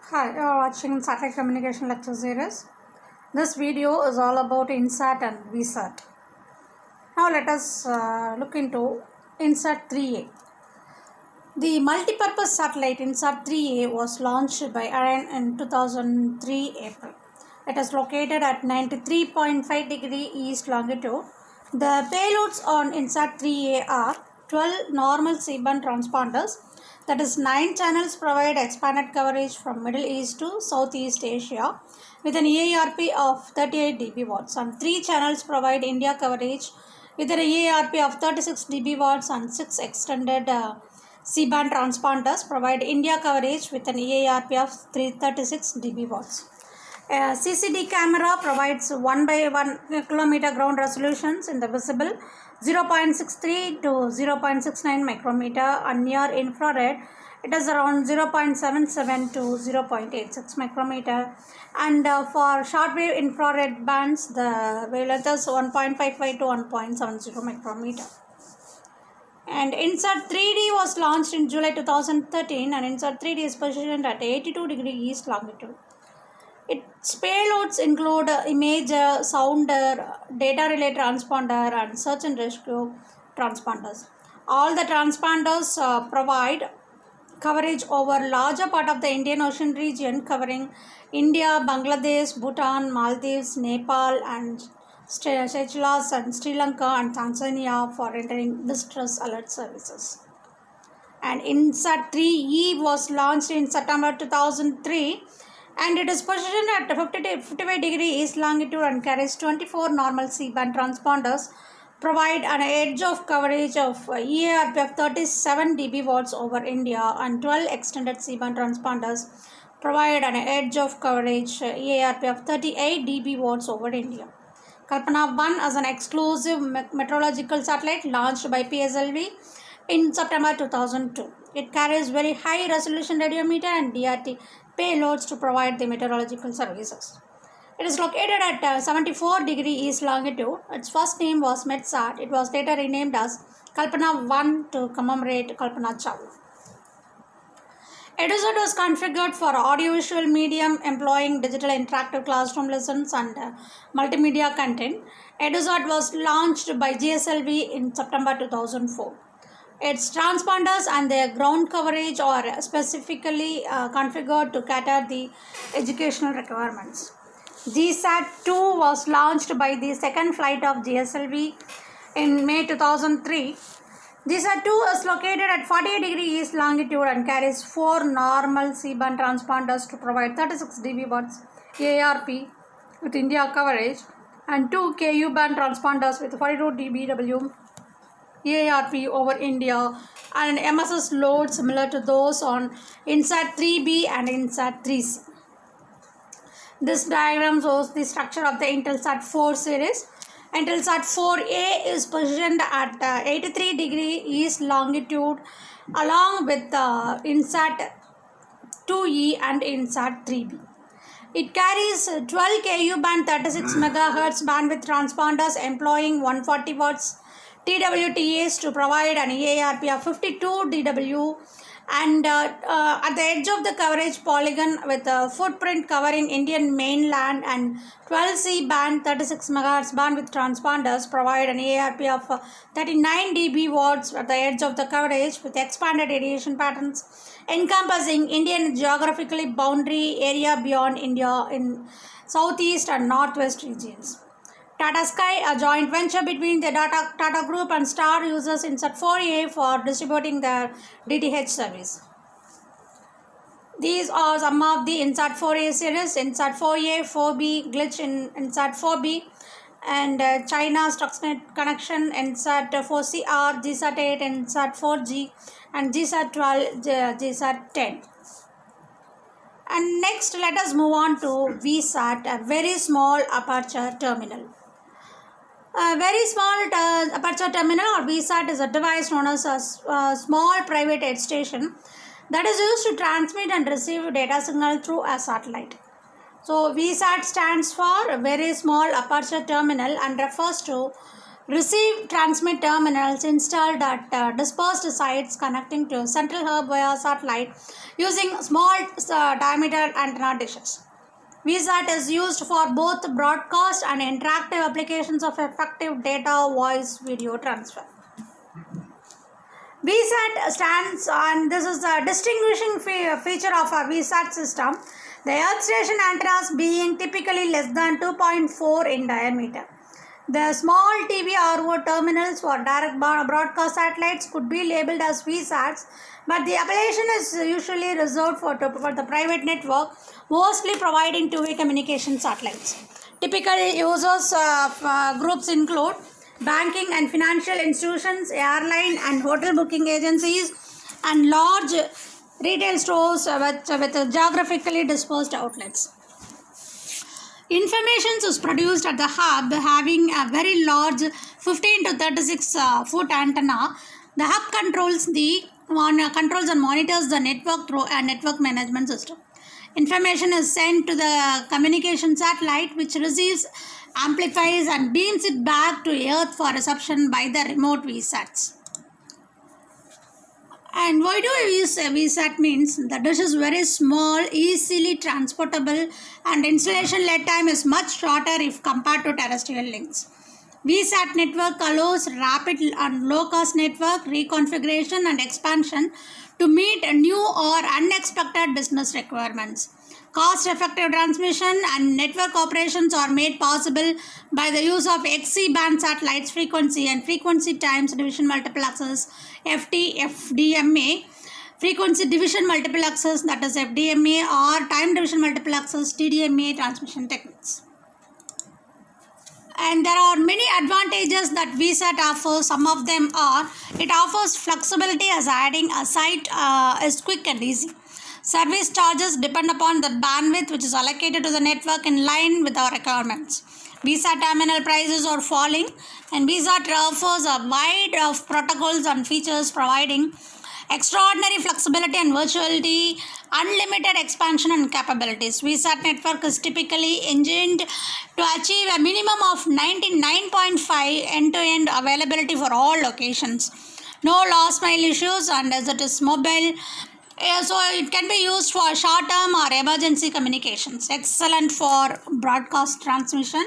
Hi, you are watching Satellite Communication Lecture Series. This video is all about INSAT and VSAT. Now let us look into INSAT 3A. The multipurpose satellite INSAT 3A was launched by Ariane in 2003 April. It is located at 93.5 degree east longitude. The payloads on INSAT 3A are 12 normal C-band transponders, that is 9 channels provide expanded coverage from Middle East to Southeast Asia with an EARP of 38 dB watts, and 3 channels provide India coverage with an EARP of 36 dB watts, and 6 extended C-band transponders provide India coverage with an EARP of 336 dB watts. A CCD camera provides 1 by 1 kilometer ground resolutions in the visible 0.63 to 0.69 micrometer, and near infrared it is around 0.77 to 0.86 micrometer, and for shortwave infrared bands the wavelength is 1.55 to 1.70 micrometer. And INSAT 3D was launched in July 2013, and INSAT 3D is positioned at 82 degree east longitude. Its payloads include image, sound, data relay transponder, and search and rescue transponders. All the transponders provide coverage over larger part of the Indian Ocean region, covering India, Bangladesh, Bhutan, Maldives, Nepal, and Seychelles, and Sri Lanka and Tanzania for rendering distress alert services. And INSAT 3E was launched in September 2003, and it is positioned at 55 degree east longitude and carries 24 normal C-band transponders, provide an edge of coverage of EARP of 37 dB watts over India, and 12 extended C-band transponders provide an edge of coverage EARP of 38 dB watts over India. Kalpana 1 as an exclusive meteorological satellite launched by PSLV in September 2002. It carries very high resolution radiometer and DRT payloads to provide the meteorological services. It is located at 74 degree east longitude. Its first name was METSAT. It was later renamed as Kalpana 1 to commemorate Kalpana Chawla. EduSat was configured for audiovisual medium employing digital interactive classroom lessons and multimedia content. EduSat was launched by GSLV in September 2004. Its transponders and their ground coverage are specifically configured to cater the educational requirements. GSAT-2 was launched by the second flight of GSLV in May 2003. GSAT-2 is located at 48 degree east longitude and carries 4 normal C-band transponders to provide 36 dB watts ARP with India coverage, and 2 Ku band transponders with 42 dBW EARP over India, and an MSS load similar to those on INSAT 3B and INSAT 3C. This diagram shows the structure of the Intelsat 4 series. Intelsat 4A is positioned at 83 degree east longitude along with INSAT 2E and INSAT 3B. It carries 12 Ku band 36 MHz bandwidth transponders employing 140 watts TWTAs to provide an EARP of 52 dW, and at the edge of the coverage polygon with a footprint covering Indian mainland, and 12 C band 36 MHz bandwidth transponders provide an EARP of 39 dB watts at the edge of the coverage with expanded radiation patterns encompassing Indian geographically boundary area beyond India in southeast and northwest regions. Tata Sky, a joint venture between the Tata Group and Star, uses INSAT 4A for distributing their DTH service. These are some of the INSAT 4A series: INSAT 4A, 4B, glitch in INSAT 4B, and China Stuxnet connection, INSAT 4CR, GSAT 8, INSAT 4G, and GSAT 12, GSAT 10. And next, let us move on to VSAT, a very small aperture terminal. A very small aperture terminal or VSAT is a device known as a small private aid station that is used to transmit and receive data signal through a satellite. So VSAT stands for very small aperture terminal and refers to receive transmit terminals installed at dispersed sites connecting to central hub via satellite using small diameter antenna dishes. VSAT is used for both broadcast and interactive applications of effective data, voice, video transfer. VSAT stands on, this is the distinguishing feature of a VSAT system, the earth station antennas being typically less than 2.4 in diameter. The small TVRO terminals for direct broadcast satellites could be labeled as VSATs, but the appellation is usually reserved for the private network, mostly providing two-way communication satellites. Typical users groups include banking and financial institutions, airline and hotel booking agencies, and large retail stores with geographically dispersed outlets. Information is produced at the hub having a very large 15 to 36 foot antenna. The hub controls and monitors the network through a network management system. Information is sent to the communication satellite, which receives, amplifies and beams it back to Earth for reception by the remote VSATs. And why do I use VSAT means the dish is very small, easily transportable, and installation lead time is much shorter if compared to terrestrial links. VSAT network allows rapid and low-cost network reconfiguration and expansion to meet new or unexpected business requirements. Cost-effective transmission and network operations are made possible by the use of XC-band satellites frequency and frequency times division multiplexers FDMA, frequency division multiplexers that is FDMA, or time division multiplexers TDMA transmission techniques. And there are many advantages that VSAT offers. Some of them are, it offers flexibility as adding a site is quick and easy. Service charges depend upon the bandwidth which is allocated to the network in line with our requirements. VSAT terminal prices are falling, and VSAT offers a wide of protocols and features providing extraordinary flexibility and virtuality, unlimited expansion and capabilities. VSAT network is typically engineered to achieve a minimum of 99.5 end-to-end availability for all locations. No last mile issues, and as it is mobile, so it can be used for short-term or emergency communications. Excellent for broadcast transmission.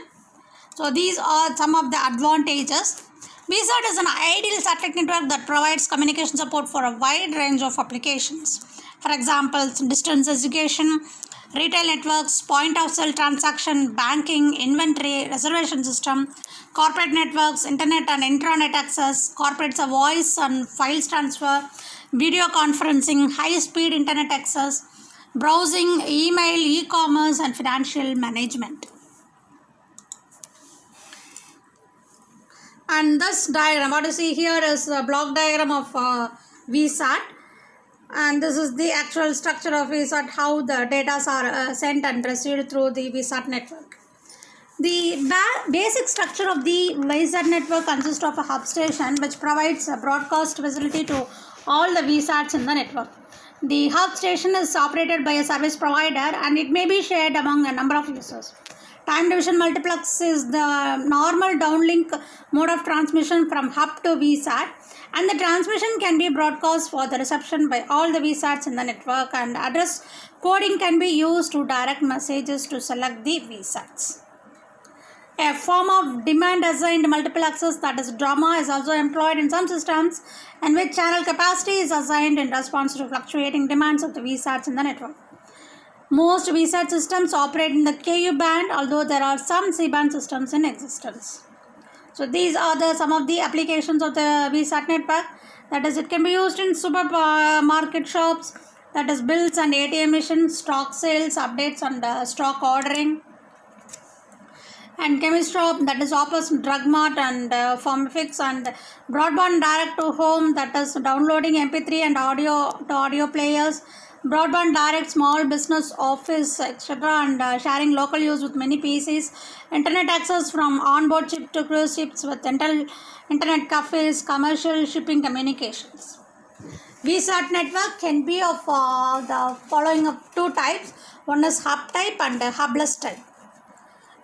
So these are some of the advantages. VSAT is an ideal satellite network that provides communication support for a wide range of applications. For example, distance education, retail networks, point-of-sale transaction, banking, inventory, reservation system, corporate networks, internet and intranet access, corporate voice and files transfer, video conferencing, high-speed internet access, browsing, email, e-commerce, and financial management. And this diagram, what you see here is a block diagram of VSAT, and this is the actual structure of VSAT, how the data are sent and received through the VSAT network. The basic structure of the VSAT network consists of a hub station which provides a broadcast facility to all the VSATs in the network. The hub station is operated by a service provider and it may be shared among a number of users. Time division multiplex is the normal downlink mode of transmission from hub to VSAT, and the transmission can be broadcast for the reception by all the VSATs in the network, and address coding can be used to direct messages to select the VSATs. A form of demand assigned multiplexers, that is DRAMA, is also employed in some systems, in which channel capacity is assigned in response to fluctuating demands of the VSATs in the network. Most VSAT systems operate in the Ku band, although there are some C-band systems in existence. So these are some of the applications of the VSAT network. That is, it can be used in supermarket shops, that is bills and ATM machines, stock sales, updates and stock ordering, and chemist shop, that is Opus Drug Mart and Pharmafix, and broadband direct to home, that is downloading MP3 and audio to audio players, broadband direct small business office etc., and sharing local use with many PCs, internet access from onboard chip to cruise ships with internet cafes, commercial shipping communications. VSAT network can be of the following of two types. One is hub type and hubless type.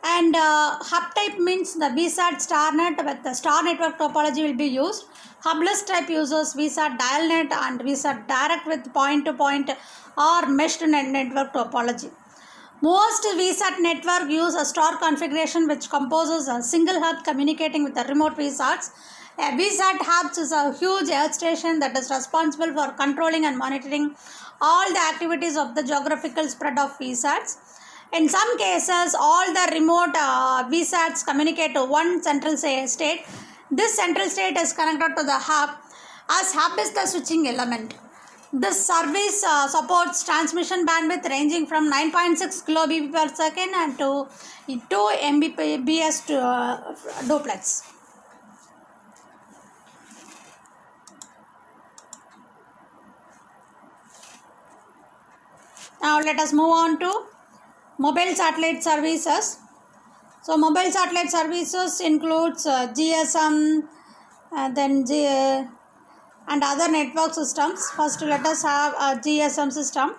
And hub type means the VSAT StarNet with the star network topology will be used. Hubless type uses VSAT DialNet and VSAT direct with point-to-point or meshed network topology. Most VSAT network use a star configuration which composes a single hub communicating with the remote VSATs. A VSAT hub is a huge earth station that is responsible for controlling and monitoring all the activities of the geographical spread of VSATs. In some cases, all the remote VSATs communicate to one central state. This central state is connected to the hub, as hub is the switching element. This service supports transmission bandwidth ranging from 9.6 kilobps per second and to 2 Mbps duplex. Now let us move on to mobile satellite services. So mobile satellite services includes GSM, and other network systems. First let us have a GSM system.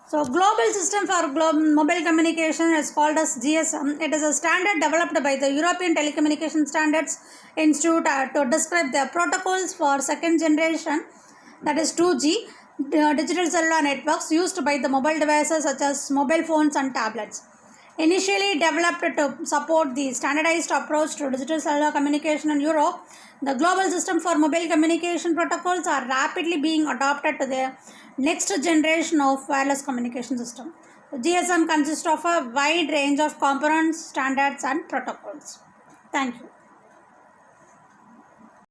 So global system for mobile communication is called as GSM. It is a standard developed by the European Telecommunication Standards Institute to describe the protocols for second generation, that is 2G, digital cellular networks used by the mobile devices such as mobile phones and tablets. Initially developed to support the standardized approach to digital cellular communication in Europe, the global system for mobile communication protocols are rapidly being adopted to the next generation of wireless communication system. GSM consists of a wide range of components, standards and protocols. Thank you.